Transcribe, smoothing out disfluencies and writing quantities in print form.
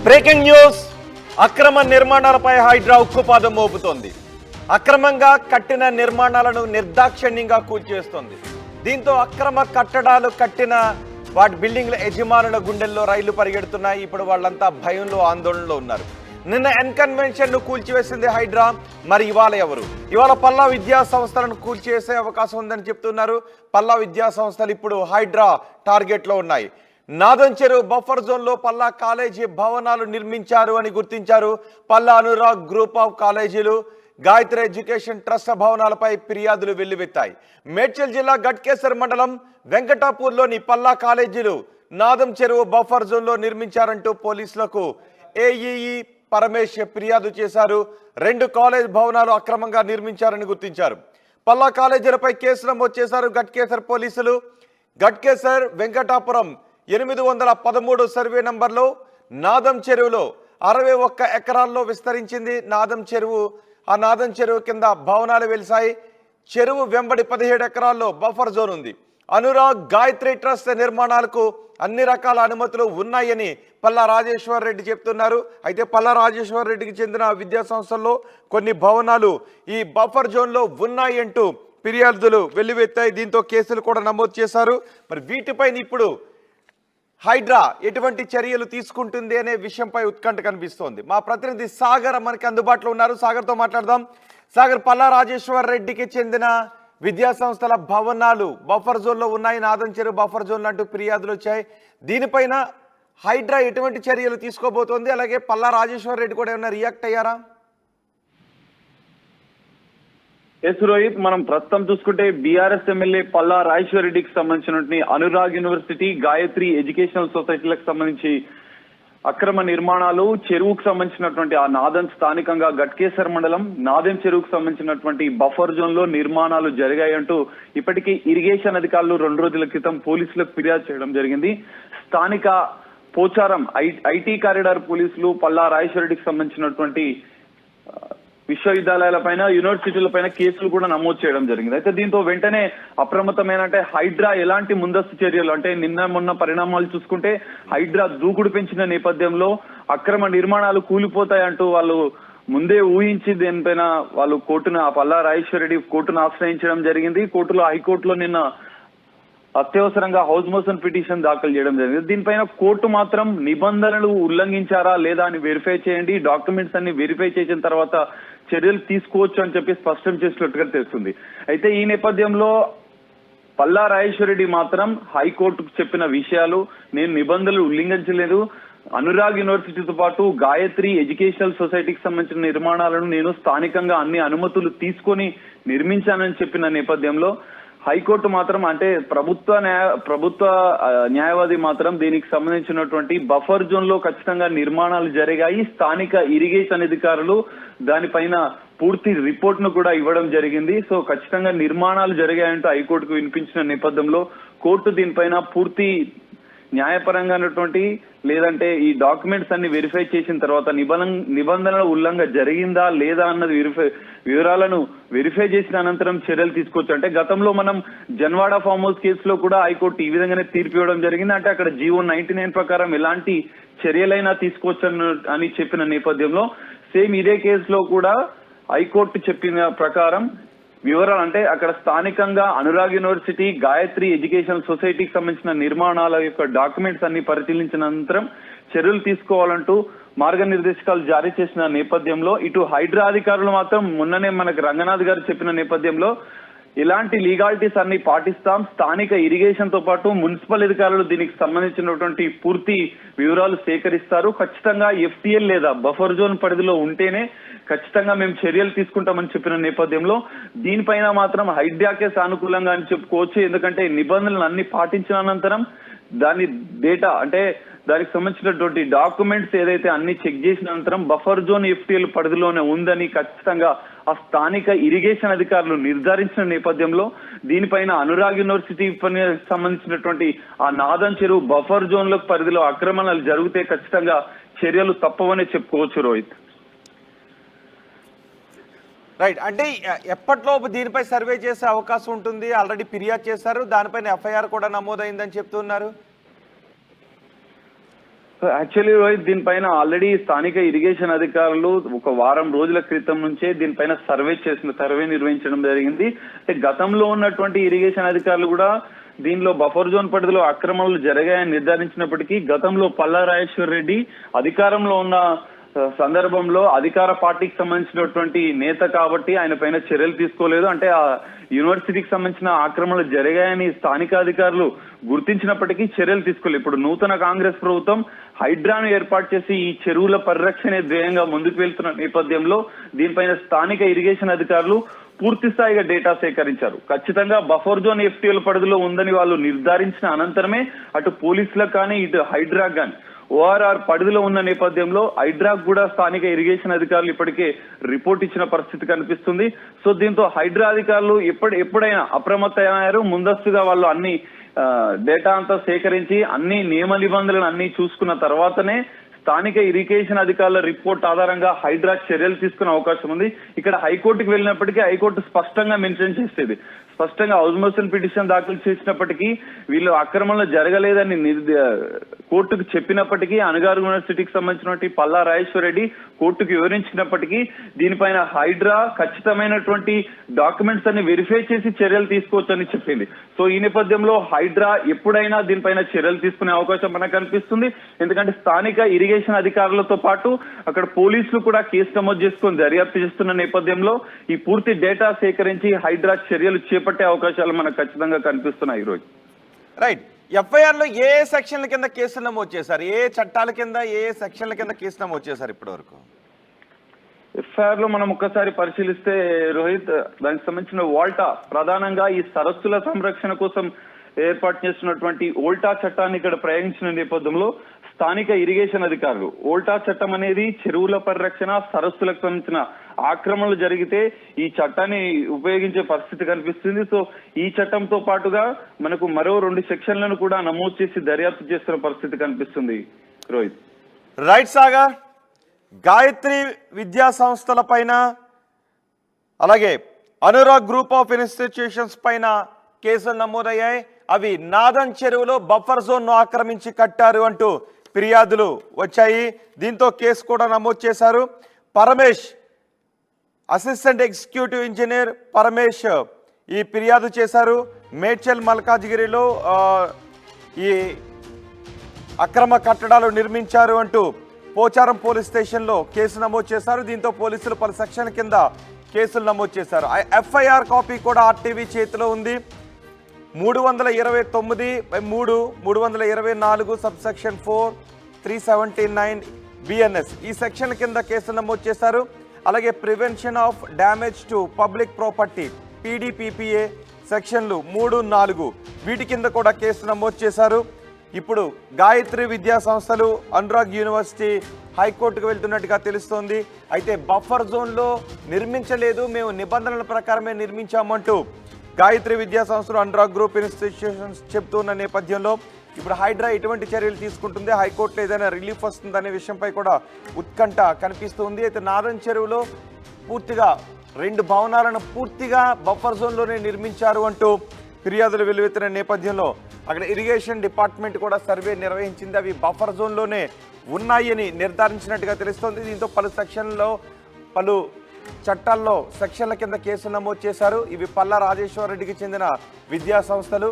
Breaking news. అక్రమ నిర్మాణాలపై హైడ్రా ఉక్కుపాదం మోపుతోంది. అక్రమంగా కట్టిన నిర్మాణాలను నిర్దాక్షిణ్యంగా కూల్చేస్తోంది. దీంతో అక్రమ కట్టడాలు కట్టిన వాటి బిల్డింగ్ల యజమానుల గుండెల్లో రైళ్లు పరిగెడుతున్నాయి. ఇప్పుడు వాళ్ళంతా భయంలో ఆందోళనలో ఉన్నారు. నిన్న ఎన్కన్వెన్షన్ ను కూల్చివేసింది హైడ్రా. మరి ఇవాళ ఎవరు? ఇవాళ పల్లా విద్యా సంస్థలను కూల్చేసే అవకాశం ఉందని చెప్తున్నారు. పల్లా విద్యా సంస్థలు ఇప్పుడు హైడ్రా టార్గెట్ లో ఉన్నాయి. నాదం చెరువు బఫర్ జోన్ లో పల్లా కాలేజీ భవనాలు నిర్మించారు అని గుర్తించారు. పల్లా అనురాగ్ గ్రూప్ ఆఫ్ కాలేజీలు, గాయత్రి ఎడ్యుకేషన్ ట్రస్ట్ భవనాలపై ఫిర్యాదులు వెల్లువెత్తాయి. మేడ్చల్ జిల్లా గట్కేసర్ మండలం వెంకటాపూర్లోని పల్లా కాలేజీలు నాదం చెరువు బఫర్ జోన్ లో నిర్మించారంటూ పోలీసులకు ఏఈఈ పరమేష్ ఫిర్యాదు చేశారు. 2 కాలేజ్ భవనాలు అక్రమంగా నిర్మించారని గుర్తించారు. పల్లా కాలేజీలపై కేసు నమోదు చేశారు గట్కేసర్ పోలీసులు. గట్కేసర్ వెంకటాపురం 813 సర్వే నంబర్లో నాదం చెరువులో 61 ఎకరాల్లో విస్తరించింది నాదం చెరువు. ఆ నాదం చెరువు కింద భవనాలు వెలిసాయి. చెరువు వెంబడి 17 ఎకరాల్లో బఫర్ జోన్ ఉంది. అనురాగ్ గాయత్రి ట్రస్ట్ నిర్మాణాలకు అన్ని రకాల అనుమతులు ఉన్నాయని పల్లా రాజేశ్వర్ రెడ్డి చెప్తున్నారు. అయితే పల్లా రాజేశ్వర్ రెడ్డికి చెందిన విద్యా సంస్థల్లో కొన్ని భవనాలు ఈ బఫర్ జోన్లో ఉన్నాయి అంటూ ఫిర్యాదులు వెల్లువెత్తాయి. దీంతో కేసులు కూడా నమోదు చేశారు. మరి వీటిపైన ఇప్పుడు హైడ్రా ఎటువంటి చర్యలు తీసుకుంటుంది అనే విషయంపై ఉత్కంఠ కనిపిస్తోంది. మా ప్రతినిధి సాగర్ మనకి అందుబాటులో ఉన్నారు. సాగర్తో మాట్లాడదాం. సాగర్, పల్లా రాజేశ్వర్ రెడ్డికి చెందిన విద్యా సంస్థల భవనాలు బఫర్ జోన్లో ఉన్నాయి, నాదం చెరువు బఫర్ జోన్లు అంటూ ఫిర్యాదులు వచ్చాయి. దీనిపైన హైడ్రా ఎటువంటి చర్యలు తీసుకోబోతోంది? అలాగే పల్లా రాజేశ్వర్ రెడ్డి కూడా ఏమైనా రియాక్ట్ అయ్యారా? ఎస్ రోహిత్, మనం ప్రస్తుతం చూసుకుంటే బీఆర్ఎస్ ఎమ్మెల్యే పల్లా రాజేశ్వర్ రెడ్డికి సంబంధించినటువంటి అనురాగ్ యూనివర్సిటీ, గాయత్రి ఎడ్యుకేషనల్ సొసైటీలకు సంబంధించి అక్రమ నిర్మాణాలు, చెరువుకు సంబంధించినటువంటి ఆ నాదం స్థానికంగా గట్కేసర్ మండలం నాదం చెరువుకు సంబంధించినటువంటి బఫర్ జోన్ లో నిర్మాణాలు జరిగాయంటూ ఇప్పటికీ ఇరిగేషన్ అధికారులు 2 రోజుల క్రితం పోలీసులకు ఫిర్యాదు చేయడం జరిగింది. స్థానిక పోచారం ఐటీ కారిడార్ పోలీసులు పల్లా రాజేశ్వర్ రెడ్డికి సంబంధించినటువంటి విశ్వవిద్యాలయాల పైన, యూనివర్సిటీల పైన కేసులు కూడా నమోదు చేయడం జరిగింది. అయితే దీంతో వెంటనే అప్రమత్తమైన హైడ్రా ఎలాంటి ముందస్తు చర్యలు, అంటే నిన్న మొన్న పరిణామాలు చూసుకుంటే హైడ్రా దూకుడు పెంచిన నేపథ్యంలో అక్రమ నిర్మాణాలు కూలిపోతాయంటూ వాళ్ళు ముందే ఊహించి దీనిపైన వాళ్ళు పల్లా రాజేశ్వర్ రెడ్డి కోర్టును ఆశ్రయించడం జరిగింది. హైకోర్టులో నిన్న అత్యవసరంగా హౌస్ మోషన్ పిటిషన్ దాఖలు చేయడం జరిగింది. దీనిపైన కోర్టు మాత్రం నిబంధనలు ఉల్లంఘించారా లేదా అని వెరిఫై చేయండి, డాక్యుమెంట్స్ అన్ని వెరిఫై చేసిన తర్వాత చర్యలు తీసుకోవచ్చు అని చెప్పి స్పష్టం చేసినట్టుగా తెలుస్తుంది. అయితే ఈ నేపథ్యంలో పల్లా రాజేశ్వర్ రెడ్డి మాత్రం హైకోర్టుకు చెప్పిన విషయాలు, నేను నిబంధనలు ఉల్లంఘించలేదు, అనురాగ్ యూనివర్సిటీతో పాటు గాయత్రి ఎడ్యుకేషనల్ సొసైటీకి సంబంధించిన నిర్మాణాలను నేను స్థానికంగా అన్ని అనుమతులు తీసుకొని నిర్మించానని చెప్పిన నేపథ్యంలో హైకోర్టు మాత్రం, అంటే ప్రభుత్వ న్యాయవాది మాత్రం దీనికి సంబంధించినటువంటి బఫర్ జోన్ లో ఖచ్చితంగా నిర్మాణాలు జరిగాయి, స్థానిక ఇరిగేషన్ అధికారులు దానిపైన పూర్తి రిపోర్ట్ ను కూడా ఇవ్వడం జరిగింది. సో ఖచ్చితంగా నిర్మాణాలు జరిగాయంటూ హైకోర్టుకు వినిపించిన నేపథ్యంలో కోర్టు దీనిపైన పూర్తి న్యాయపరంగా లేదంటే ఈ డాక్యుమెంట్స్ అన్ని వెరిఫై చేసిన తర్వాత నిబంధనల ఉల్లంఘన జరిగిందా లేదా అన్నది వివరాలను వెరిఫై చేసిన అనంతరం చర్యలు తీసుకోవచ్చు. అంటే గతంలో మనం జన్వాడ ఫామ్ హౌస్ కేసులో కూడా హైకోర్టు ఈ విధంగానే తీర్పు ఇవ్వడం జరిగింది. అంటే అక్కడ జీవో 99 ప్రకారం ఎలాంటి చర్యలైనా తీసుకోవచ్చు అని చెప్పిన నేపథ్యంలో సేమ్ ఇదే కేసులో కూడా హైకోర్టు చెప్పిన ప్రకారం వివరాలు, అంటే అక్కడ స్థానికంగా అనురాగ్ యూనివర్సిటీ, గాయత్రి ఎడ్యుకేషన్ సొసైటీకి సంబంధించిన నిర్మాణాల యొక్క డాక్యుమెంట్స్ అన్ని పరిశీలించిన అనంతరం చర్యలు తీసుకోవాలంటూ మార్గనిర్దేశకాలు జారీ చేసిన నేపథ్యంలో ఇటు హైడ్రా అధికారులు మాత్రం మొన్ననే మనకు రంగనాథ్ గారు చెప్పిన నేపథ్యంలో ఇలాంటి లీగాలిటీస్ అన్ని పాటిస్తాం, స్థానిక ఇరిగేషన్ తో పాటు మున్సిపల్ అధికారులు దీనికి సంబంధించినటువంటి పూర్తి వివరాలు సేకరిస్తారు, ఖచ్చితంగా ఎఫ్టీఎల్ లేదా బఫర్ జోన్ పరిధిలో ఉంటేనే ఖచ్చితంగా మేము చర్యలు తీసుకుంటామని చెప్పిన నేపథ్యంలో దీనిపైన మాత్రం హైడ్రాకే సానుకూలంగా అని చెప్పుకోవచ్చు. ఎందుకంటే నిబంధనలు అన్ని పాటించిన అనంతరం దాని డేటా, అంటే దానికి సంబంధించినటువంటి డాక్యుమెంట్స్ ఏదైతే అన్ని చెక్ చేసిన అనంతరం బఫర్ జోన్ ఎఫ్టీఎల్ పరిధిలోనే ఉందని ఖచ్చితంగా ఆ స్థానిక ఇరిగేషన్ అధికారులు నిర్ధారించిన నేపథ్యంలో దీనిపైన అనురాగ్ యూనివర్సిటీ సంబంధించినటువంటి ఆ నాదం చెరువు బఫర్ జోన్ లో పరిధిలో ఆక్రమణలు జరిగితే ఖచ్చితంగా చర్యలు తప్పవనే చెప్పుకోవచ్చు రోహిత్. రైట్, అంటే ఎప్పటిలోపు దీనిపై సర్వే చేసే అవకాశం ఉంటుంది? ఆల్రెడీ ఫిర్యాదు చేశారు, దానిపైన ఎఫ్ఐఆర్ కూడా నమోదైందని చెప్తున్నారు. యాక్చువల్లీ రోహిత్, దీనిపైన ఆల్రెడీ స్థానిక ఇరిగేషన్ అధికారులు ఒక వారం రోజుల క్రితం నుంచే దీనిపైన సర్వే నిర్వహించడం జరిగింది. అంటే గతంలో ఉన్నటువంటి ఇరిగేషన్ అధికారులు కూడా దీనిలో బఫర్ జోన్ పరిధిలో అక్రమాలు జరిగాయని నిర్ధారించినప్పటికీ గతంలో పల్లా రాజేశ్వర్ రెడ్డి అధికారంలో ఉన్న సందర్భంలో అధికార పార్టీకి సంబంధించినటువంటి నేత కాబట్టి ఆయన పైన చర్యలు తీసుకోలేదు. అంటే ఆ యూనివర్సిటీకి సంబంధించిన ఆక్రమణలు జరిగాయని స్థానిక అధికారులు గుర్తించినప్పటికీ చర్యలు తీసుకోలేదు. ఇప్పుడు నూతన కాంగ్రెస్ ప్రభుత్వం హైడ్రాను ఏర్పాటు చేసి ఈ చెరువుల పరిరక్షణ ధ్యేయంగా ముందుకు వెళ్తున్న నేపథ్యంలో దీనిపైన స్థానిక ఇరిగేషన్ అధికారులు పూర్తి స్థాయిగా డేటా సేకరించారు. ఖచ్చితంగా బఫర్ జోన్ ఎఫ్టీఎల్ పరిధిలో ఉందని వాళ్ళు నిర్ధారించిన అనంతరమే అటు పోలీసులకు కానీ ఇటు హైడ్రాక్ కానీ ఓఆర్ఆర్ పరిధిలో ఉన్న నేపథ్యంలో హైడ్రాక్ కూడా స్థానిక ఇరిగేషన్ అధికారులు ఇప్పటికే రిపోర్ట్ ఇచ్చిన పరిస్థితి కనిపిస్తుంది. సో దీంతో హైడ్రా అధికారులు ఎప్పుడైనా అప్రమత్తమయ్యారు. ముందస్తుగా వాళ్ళు అన్ని డేటా అంతా సేకరించి అన్ని నియమ నిబంధనలను అన్ని చూసుకున్న తర్వాతనే స్థానిక ఇరిగేషన్ అధికారుల రిపోర్ట్ ఆధారంగా హైడ్రాక్ చర్యలు తీసుకునే అవకాశం ఉంది. ఇక్కడ హైకోర్టుకు వెళ్ళినప్పటికీ హైకోర్టు స్పష్టంగా మెన్షన్ చేసేది, స్పష్టంగా హౌస్ మోషన్ పిటిషన్ దాఖలు చేసినప్పటికీ వీళ్ళు ఆక్రమణలు జరగలేదని కోర్టుకు చెప్పినప్పటికీ అనగారు యూనివర్సిటీకి సంబంధించినటువంటి పల్లా రాజేశ్వర్ రెడ్డి కోర్టుకు వివరించినప్పటికీ దీనిపైన హైడ్రా ఖచ్చితమైనటువంటి డాక్యుమెంట్స్ అన్ని వెరిఫై చేసి చర్యలు తీసుకోవచ్చని చెప్పింది. సో ఈ నేపథ్యంలో హైడ్రా ఎప్పుడైనా దీనిపైన చర్యలు తీసుకునే అవకాశం మనకు కనిపిస్తుంది. ఎందుకంటే స్థానిక ఇరిగేషన్ అధికారులతో పాటు అక్కడ పోలీసులు కూడా కేసు నమోదు చేసుకుని దర్యాప్తు చేస్తున్న నేపథ్యంలో ఈ పూర్తి డేటా సేకరించి హైడ్రా చర్యలు చేపట్టే అవకాశాలు మనకు ఖచ్చితంగా కనిపిస్తున్నాయి ఈరోజు. రైట్. ఎఫ్ఐఆర్ లో ఏ సెక్షన్ల కింద కేసులు నమోదు చేశారు, ఏ చట్టాల కింద ఏ సెక్షన్ల కింద కేసు నమోదు చేశారు ఇప్పటి వరకు? ఎఫ్ఐఆర్ లో మనం ఒక్కసారి పరిశీలిస్తే రోహిత్, దానికి సంబంధించిన ఓల్టా ప్రధానంగా ఈ సరస్సుల సంరక్షణ కోసం ఏర్పాటు చేస్తున్నటువంటి ఓల్టా చట్టాన్ని ఇక్కడ ప్రయోగించిన నేపథ్యంలో స్థానిక ఇరిగేషన్ అధికారులు ఓల్టా చట్టం అనేది చెరువుల పరిరక్షణ, సరస్సులకు సంబంధించిన ఆక్రమణలు జరిగితే ఈ చట్టాన్ని ఉపయోగించే పరిస్థితి కనిపిస్తుంది. సో ఈ చట్టంతో పాటుగా మనకు మరో 2 సెక్షన్లను కూడా నమోదు చేసి దర్యాప్తు చేస్తున్న పరిస్థితి కనిపిస్తుంది రోహిత్. రైట్ సాగర్, గాయత్రి విద్యా సంస్థల పైన అలాగే అనురాగ్ గ్రూప్ ఆఫ్ ఇన్స్టిట్యూషన్స్ పైన కేసులు నమోదయ్యాయి. అవి నాదన్ చెరువులో బఫర్ జోన్ ను ఆక్రమించి కట్టారు అంటూ ఫిర్యాదులు వచ్చాయి. దీంతో కేసు కూడా నమోదు చేశారు. Paramesh, assistant executive engineer Paramesh ఈ ఫిర్యాదు చేశారు. మేడ్చల్ మల్కాజ్గిరిలో ఈ అక్రమ కట్టడాలు నిర్మించారు అంటూ పోచారం పోలీస్ స్టేషన్లో కేసు నమోదు చేశారు. దీంతో పోలీసులు పలు సెక్షన్ల కింద కేసులు నమోదు చేశారు. ఎఫ్ఐఆర్ కాపీ కూడా ఆర్టీవీ చేతిలో ఉంది. 329/3, 324 సబ్సెక్షన్ 4, 379 బిఎన్ఎస్ ఈ సెక్షన్ కింద కేసులు నమోదు చేశారు. అలాగే prevention of damage to public property PDPPA సెక్షన్లు 3, 4 వీటి కింద కూడా కేసు నమోదు చేశారు. ఇప్పుడు గాయత్రి విద్యా సంస్థలు, అనురాగ్ యూనివర్సిటీ హైకోర్టుకు వెళ్తున్నట్టుగా తెలుస్తోంది. అయితే బఫర్ జోన్లో నిర్మించలేదు, మేము నిబంధనల ప్రకారమే నిర్మించామంటూ గాయత్రి విద్యా సంస్థలు, అనురాగ్ గ్రూప్ ఇన్స్టిట్యూషన్స్ చెప్తున్న నేపథ్యంలో ఇప్పుడు హైడ్రా ఎటువంటి చర్యలు తీసుకుంటుంది, హైకోర్టులో ఏదైనా రిలీఫ్ వస్తుందనే విషయంపై కూడా ఉత్కంఠ కనిపిస్తుంది. అయితే నాదన్ చెరువులో పూర్తిగా 2 భవనాలను పూర్తిగా బఫర్ జోన్లోనే నిర్మించారు అంటూ ఫిర్యాదులు వెలువెత్తిన నేపథ్యంలో అక్కడ ఇరిగేషన్ డిపార్ట్మెంట్ కూడా సర్వే నిర్వహించింది. అవి బఫర్ జోన్లోనే ఉన్నాయని నిర్ధారించినట్టుగా తెలుస్తోంది. దీంతో పలు చట్టాల్లో సెక్షన్ల కింద కేసులు నమోదు చేశారు. ఇవి పల్లా రాజేశ్వర్ రెడ్డికి చెందిన విద్యా సంస్థలు.